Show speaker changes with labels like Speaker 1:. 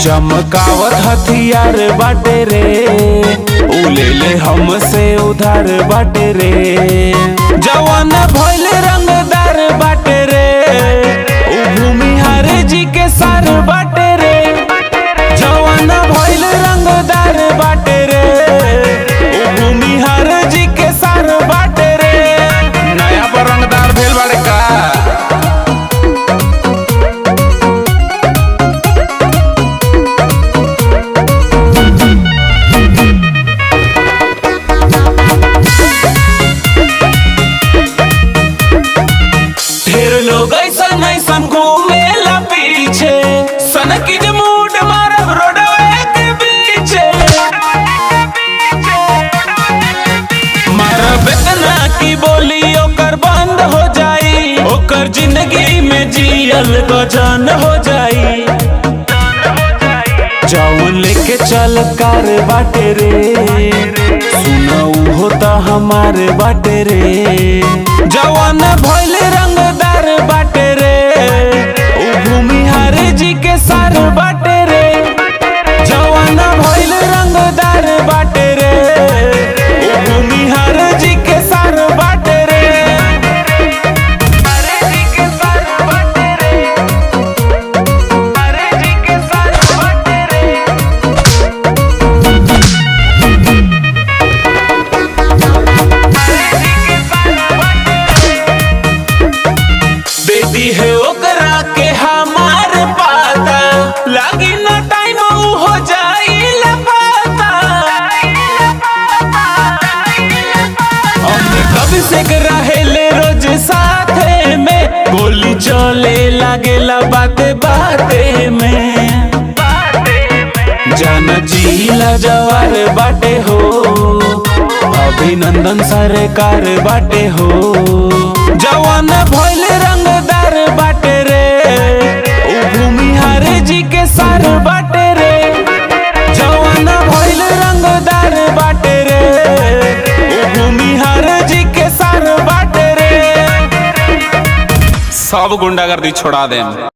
Speaker 1: चमकावत हथियार बाटे रे, उलेले हमसे उधार बाटे रे। जवान भइल रंगदार बाटे रे, उ भूमिहार जी के सार बाटे रे। जवान भइल रंगदार बाटे रे, उ भूमिहार जी के सार बाटे रे। नया पर रंगदार भेल बाड़े का। ऐसन घूमेला पीछे सनकी जे मूड मारब रोडवे के पीछे। मारब इतना की बोली ओकर बंद हो जाई, ओकर जिंदगी में जियल गजान हो जाई। जौन लेके चल कार बाटे रे, सुनऊ होता हमारे बाटे रे। जवान भइल रंगदार बाटे रे, उ भूमिहार जी के सार बाटे रे। जवान भइल रंगदार बाटे रे, उ भूमिहार जी के सार बाटे रे। अरे जी के सार बाटे रे, अरे जी के सार बाटे रे। बेटी है ओकरा के हमार पाता, लागी न टाइम हो जाई लपाता। हमने कब से रहेले रोज साथे में, गोली चले लागेला बाते बाते में। जाना जीला जवार बाटे हो, अभिनंदन सरकार बाटे हो। जवान भइल रंगदार बाटे रे, उ भूमिहार जी के सार बाटे रे। जवान भइल रंगदार बाटे रे, उ भूमिहार जी के सार बाटे रे। सब गुंडागर्दी छोड़ा दें।